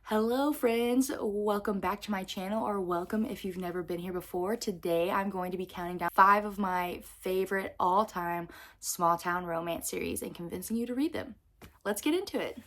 Hello friends, welcome back to my channel, or welcome if you've never been here before. Today I'm going to be counting down 5 of my favorite all-time small town romance series and convincing you to read them. Let's get into it.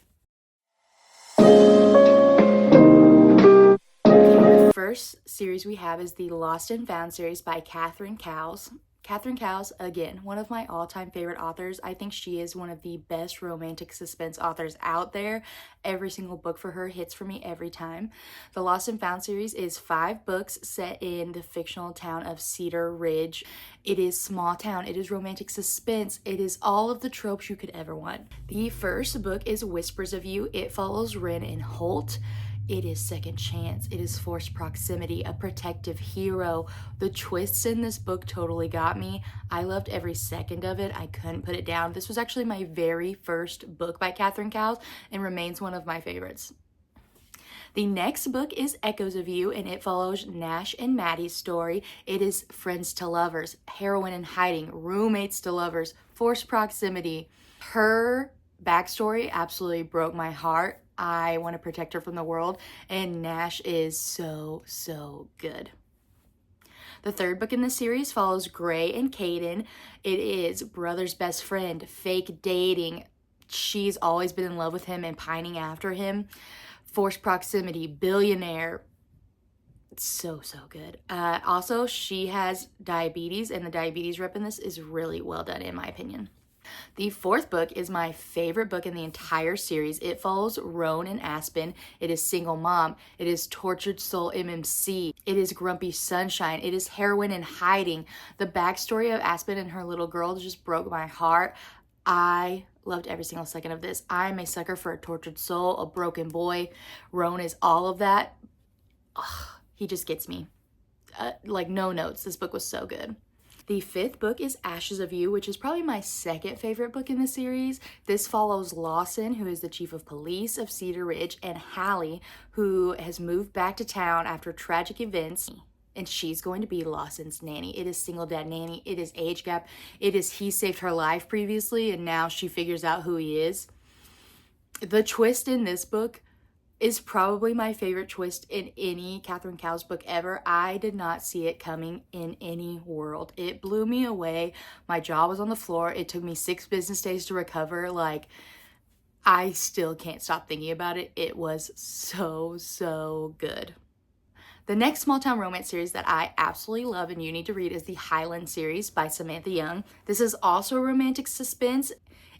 The first series we have is the Lost and Found series by Catherine Cowles. Catherine Cowles, again, one of my all-time favorite authors. I think she is one of the best romantic suspense authors out there. Every single book for her hits for me every time. The Lost and Found series is 5 books set in the fictional town of Cedar Ridge. It is small town, it is romantic suspense, it is all of the tropes you could ever want. The first book is Whispers of You. It follows Wren and Holt. It is second chance. It is forced proximity, a protective hero. The twists in this book totally got me. I loved every second of it. I couldn't put it down. This was actually my very first book by Catherine Cowles and remains one of my favorites. The next book is Echoes of You, and it follows Nash and Maddie's story. It is friends to lovers, heroine in hiding, roommates to lovers, forced proximity. Her backstory absolutely broke my heart. I want to protect her from the world, and Nash is so good. The third book in the series follows Gray and Caden. It is brother's best friend, fake dating. She's always been in love with him and pining after him. Forced proximity, billionaire. So good. Also, she has diabetes, and the diabetes rep in this is really well done in my opinion. The fourth book is my favorite book in the entire series. It follows Roan and Aspen. It is Single Mom. It is Tortured Soul MMC. It is Grumpy Sunshine. It is Heroine in Hiding. The backstory of Aspen and her little girl just broke my heart. I loved every single second of this. I'm a sucker for a tortured soul, a broken boy. Roan is all of that. Ugh, he just gets me. Like no notes. This book was so good. The fifth book is Ashes of You, which is probably my second favorite book in the series. This follows Lawson, who is the chief of police of Cedar Ridge, and Hallie, who has moved back to town after tragic events, and she's going to be Lawson's nanny. It is single dad nanny. It is age gap. It is he saved her life previously, and now she figures out who he is. The twist in this book is probably my favorite twist in any Catherine Cowles book ever. I did not see it coming in any world. It blew me away. My jaw was on the floor. It took me 6 business days to recover. Like, I still can't stop thinking about it. It was so good. The next small town romance series that I absolutely love and you need to read is the Highlands Series by Samantha Young. This is also a romantic suspense.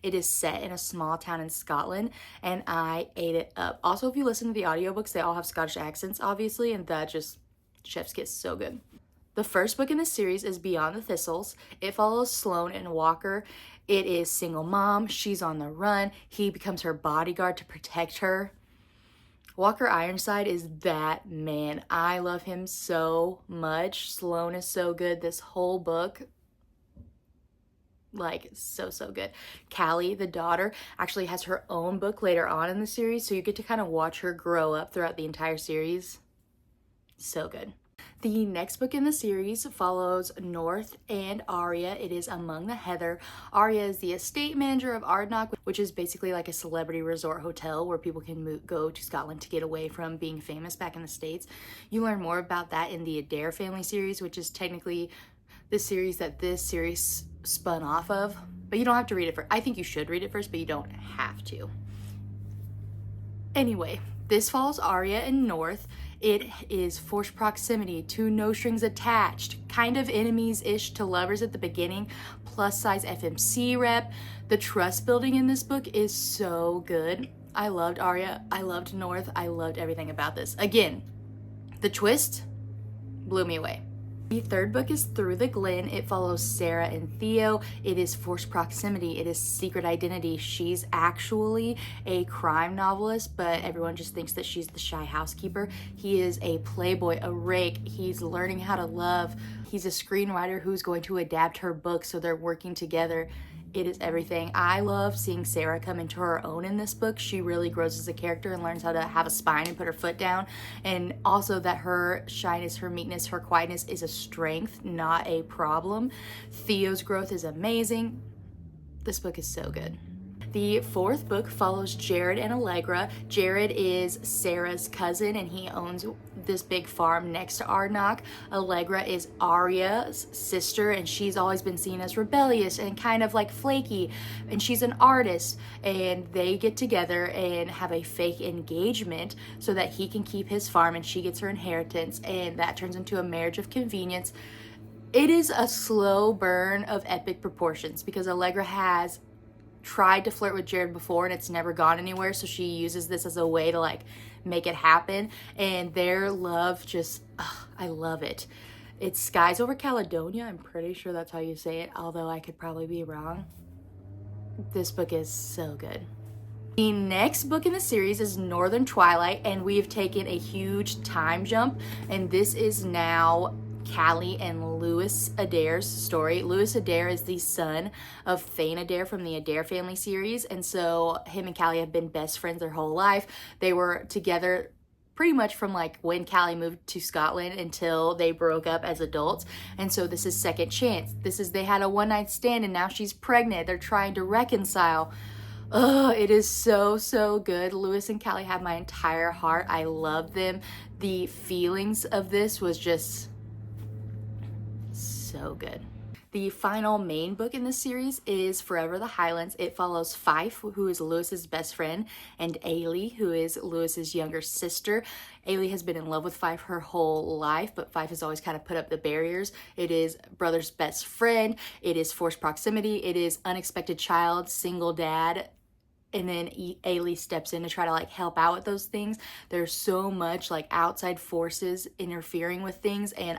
It is set in a small town in Scotland, and I ate it up. Also, if you listen to the audiobooks, they all have Scottish accents, obviously, and that just chef's kiss, so good. The first book in this series is Beyond the Thistles. It follows Sloane and Walker. It is single mom. She's on the run. He becomes her bodyguard to protect her. Walker Ironside is that man. I love him so much. Sloane is so good. This whole book, like, so good. Callie, the daughter, actually has her own book later on in the series, so you get to kind of watch her grow up throughout the entire series. So good. The next book in the series follows North and Aria. It is Among the Heather. Aria is the estate manager of Ardnach, which is basically like a celebrity resort hotel where people can go to Scotland to get away from being famous back in the States. You learn more about that in the Adair family series, which is technically the series that this series spun off of, but you don't have to read it first. I think you should read it first, but you don't have to. Anyway, this follows Aria and North. It is forced proximity to no strings attached, kind of enemies-ish to lovers at the beginning, plus size FMC rep. The trust building in this book is so good. I loved Aria, I loved North, I loved everything about this. Again, the twist blew me away. The third book is Through the Glen. It follows Sarah and Theo. It is forced proximity. It is secret identity. She's actually a crime novelist, but everyone just thinks that she's the shy housekeeper. He is a playboy, a rake. He's learning how to love. He's a screenwriter who's going to adapt her book, so they're working together. It is everything. I love seeing Sarah come into her own in this book. She really grows as a character and learns how to have a spine and put her foot down. And also that her shyness, her meekness, her quietness is a strength, not a problem. Theo's growth is amazing. This book is so good. The fourth book follows Jared and Allegra. Jared is Sarah's cousin and he owns this big farm next to Ardnock. Allegra is Arya's sister and she's always been seen as rebellious and kind of like flaky, and she's an artist, and they get together and have a fake engagement so that he can keep his farm and she gets her inheritance, and that turns into a marriage of convenience. It is a slow burn of epic proportions because Allegra has tried to flirt with Jared before and it's never gone anywhere, so she uses this as a way to like make it happen, and their love just I love it. It's Skies Over Caledonia, I'm pretty sure that's how you say it, although I could probably be wrong. This book is so good. The next book in the series is Northern Twilight, and we have taken a huge time jump, and this is now Callie and Louis Adair's story. Louis Adair is the son of Thane Adair from the Adair family series, and so him and Callie have been best friends their whole life. They were together pretty much from like when Callie moved to Scotland until they broke up as adults, and so this is second chance. They had a one-night stand and now she's pregnant. They're trying to reconcile. It is so good. Louis and Callie have my entire heart. I love them. The feelings of this was just so good. The final main book in this series is Forever the Highlands. It follows Fife, who is Louis's best friend, and Ailey, who is Louis's younger sister. Ailey has been in love with Fife her whole life, but Fife has always kind of put up the barriers. It is brother's best friend. It is forced proximity. It is unexpected child, single dad. And then Ailey steps in to try to like help out with those things. There's so much like outside forces interfering with things, and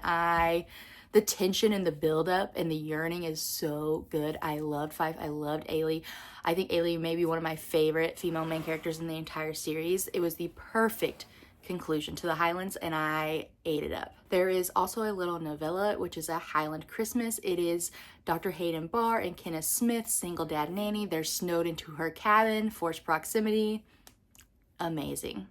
the tension and the buildup and the yearning is so good. I loved Fife. I loved Ailey. I think Ailey may be one of my favorite female main characters in the entire series. It was the perfect conclusion to the Highlands, and I ate it up. There is also a little novella, which is A Highland Christmas. It is Dr. Hayden Barr and Kenneth Smith, single dad nanny. They're snowed into her cabin, forced proximity. Amazing.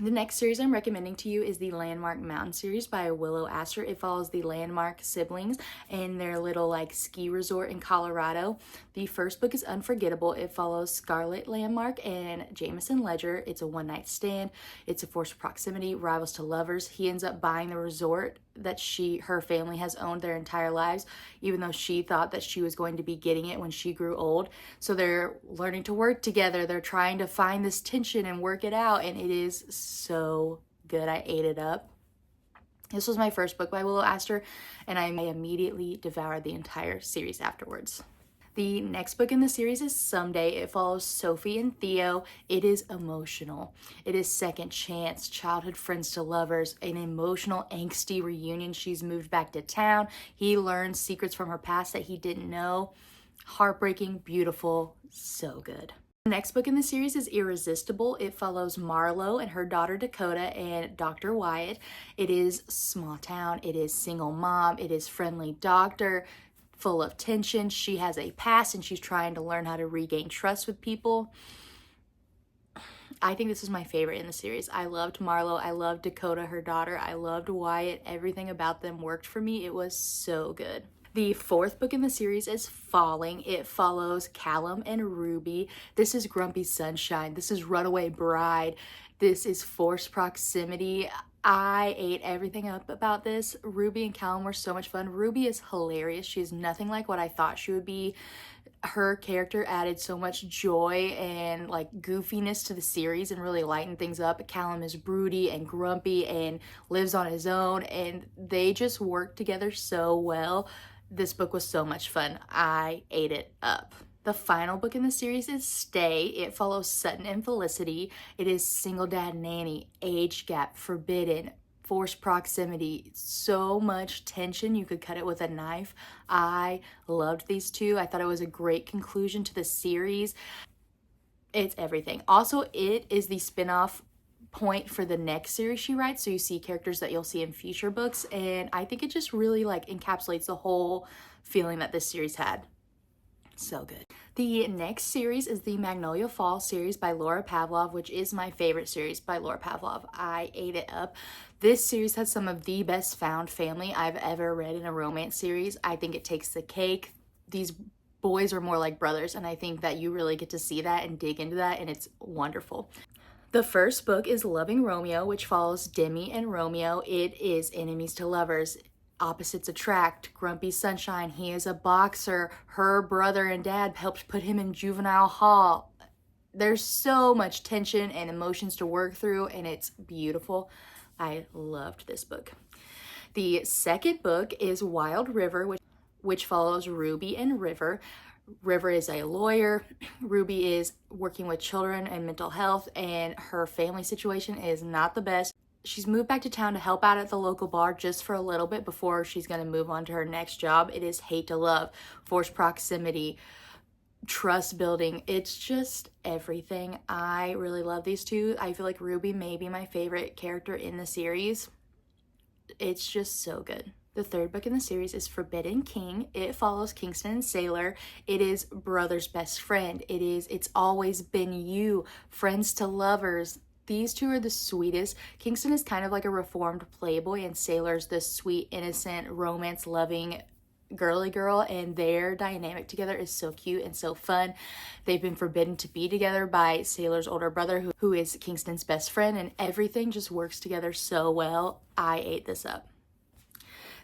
The next series I'm recommending to you is the Landmark Mountain series by Willow Astor. It follows the Landmark siblings in their little like ski resort in Colorado. The first book is Unforgettable. It follows Scarlett Landmark and Jameson Ledger. It's a one-night stand. It's a forced proximity, rivals to lovers. He ends up buying the resort that her family has owned their entire lives, even though she thought that she was going to be getting it when she grew old. So they're learning to work together. They're trying to find this tension and work it out, and it is so good. I ate it up. This was my first book by Willow Astor, and I immediately devoured the entire series afterwards. The next book in the series is Someday. It follows Sophie and Theo. It is emotional. It is second chance, childhood friends to lovers, an emotional, angsty reunion. She's moved back to town. He learns secrets from her past that he didn't know. Heartbreaking, beautiful, so good. The next book in the series is Irresistible. It follows Marlo and her daughter Dakota and Dr. Wyatt. It is small town. It is single mom. It is friendly doctor, full of tension. She has a past and she's trying to learn how to regain trust with people. I think this is my favorite in the series. I loved Marlo. I loved Dakota, her daughter. I loved Wyatt. Everything about them worked for me. It was so good. The fourth book in the series is Falling. It follows Callum and Ruby. This is Grumpy Sunshine. This is Runaway Bride. This is Forced Proximity. I ate everything up about this. Ruby and Callum were so much fun. Ruby is hilarious. She is nothing like what I thought she would be. Her character added so much joy and like goofiness to the series and really lightened things up. Callum is broody and grumpy and lives on his own, and they just work together so well. This book was so much fun. I ate it up. The final book in the series is Stay. It follows Sutton and Felicity. It is single dad nanny, age gap, forbidden, forced proximity, so much tension. You could cut it with a knife. I loved these two. I thought it was a great conclusion to the series. It's everything. Also, it is the spin-off point for the next series she writes, so you see characters that you'll see in future books, and I think it just really like encapsulates the whole feeling that this series had. So good. The next series is the Magnolia Fall series by Laura Pavlov, which is my favorite series by Laura Pavlov. I ate it up. This series has some of the best found family I've ever read in a romance series. I think it takes the cake. These boys are more like brothers, and I think that you really get to see that and dig into that, and it's wonderful. The first book is Loving Romeo, which follows Demi and Romeo. It is enemies to lovers. Opposites attract. Grumpy Sunshine, he is a boxer. Her brother and dad helped put him in juvenile hall. There's so much tension and emotions to work through, and it's beautiful. I loved this book. The second book is Wild River, which follows Ruby and River. River is a lawyer. Ruby is working with children and mental health, and her family situation is not the best. She's moved back to town to help out at the local bar just for a little bit before she's going to move on to her next job. It is hate to love, forced proximity, trust building. It's just everything. I really love these two. I feel like Ruby may be my favorite character in the series. It's just so good. The third book in the series is Forbidden King. It follows Kingston and Sailor. It is brother's best friend. It's always been you, friends to lovers. These two are the sweetest. Kingston is kind of like a reformed playboy, and Sailor's the sweet, innocent, romance-loving girly girl, and their dynamic together is so cute and so fun. They've been forbidden to be together by Sailor's older brother, who is Kingston's best friend, and everything just works together so well. I ate this up.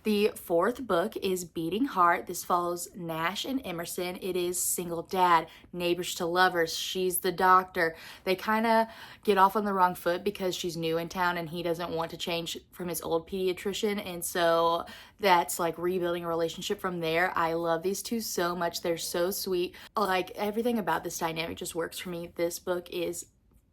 The fourth book is Beating Heart. This follows Nash and Emerson. It is single dad, neighbors to lovers. She's the doctor. They kind of get off on the wrong foot because she's new in town and he doesn't want to change from his old pediatrician. And so that's like rebuilding a relationship from there. I love these two so much. They're so sweet. Like everything about this dynamic just works for me. This book is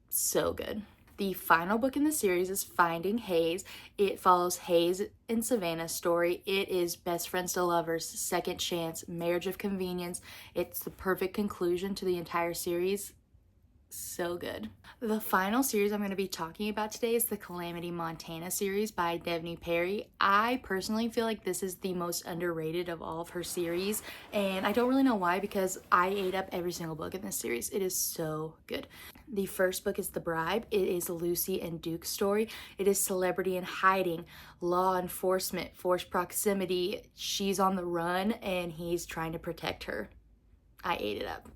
so good. The final book in the series is Finding Hayes. It follows Hayes and Savannah's story. It is best friends to lovers, second chance, marriage of convenience. It's the perfect conclusion to the entire series. So good. The final series I'm going to be talking about today is the Calamity Montana series by Devney Perry. I personally feel like this is the most underrated of all of her series, and I don't really know why, because I ate up every single book in this series. It is so good. The first book is The Bribe. It is Lucy and Duke's story. It is celebrity in hiding, law enforcement, forced proximity. She's on the run and he's trying to protect her. I ate it up.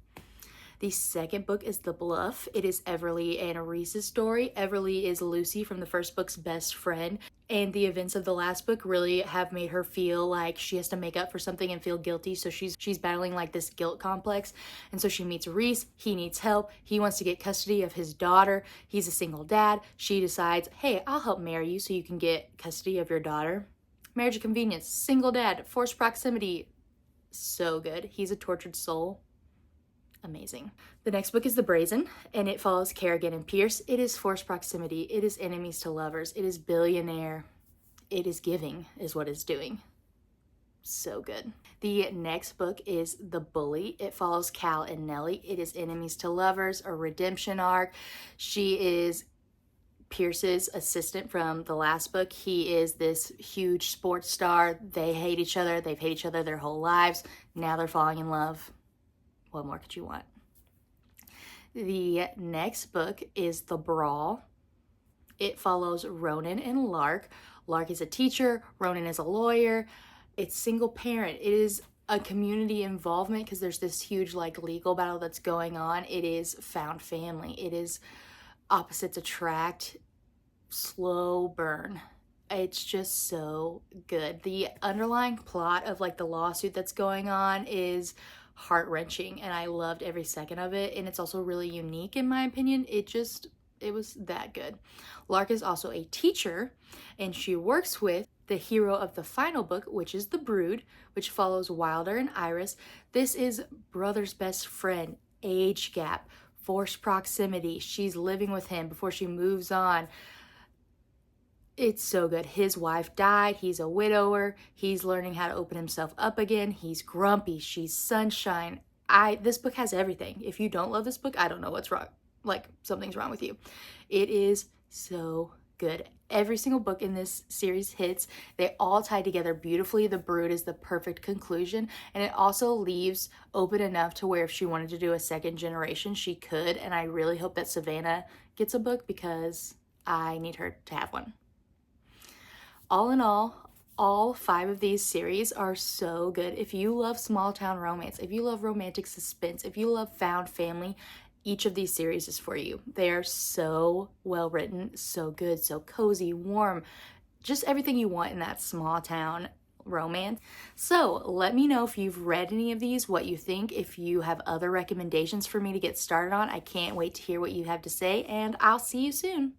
The second book is The Bluff. It is Everly and Reese's story. Everly is Lucy from the first book's best friend, and the events of the last book really have made her feel like she has to make up for something and feel guilty, so she's battling like this guilt complex. And so she meets Reese. He needs help. He wants to get custody of his daughter. He's a single dad. She decides, hey, I'll help marry you so you can get custody of your daughter. Marriage of convenience, single dad, forced proximity. So good. He's a tortured soul. Amazing. The next book is The Brazen, and it follows Kerrigan and Pierce. It is forced proximity. It is enemies to lovers. It is billionaire. It is giving, is what it's doing. So good. The next book is The Bully. It follows Cal and Nellie. It is enemies to lovers, a redemption arc. She is Pierce's assistant from the last book. He is this huge sports star. They hate each other. They've hated each other their whole lives. Now they're falling in love. What more could you want? The next book is The Brawl. It follows Ronan and Lark. Lark is a teacher. Ronan is a lawyer. It's single parent. It is a community involvement because there's this huge like legal battle that's going on. It is found family. It is opposites attract, slow burn. It's just so good. The underlying plot of like the lawsuit that's going on is heart-wrenching, and I loved every second of it, and it's also really unique in my opinion. It was that good. Lark is also a teacher, and she works with the hero of the final book, which is The Brood, which follows Wilder and Iris. This is brother's best friend, age gap, forced proximity. She's living with him before she moves on. It's so good. His wife died. He's a widower. He's learning how to open himself up again. He's grumpy. She's sunshine. This book has everything. If you don't love this book, I don't know what's wrong. Like, something's wrong with you. It is so good. Every single book in this series hits. They all tie together beautifully. The Brood is the perfect conclusion, and it also leaves open enough to where if she wanted to do a second generation, she could, and I really hope that Savannah gets a book because I need her to have one. All in all, All 5 of these series are so good. If you love small town romance, if you love romantic suspense, if you love found family, each of these series is for you. They are so well written, so good, so cozy, warm, just everything you want in that small town romance. So let me know if you've read any of these, what you think, if you have other recommendations for me to get started on. I can't wait to hear what you have to say, and I'll see you soon.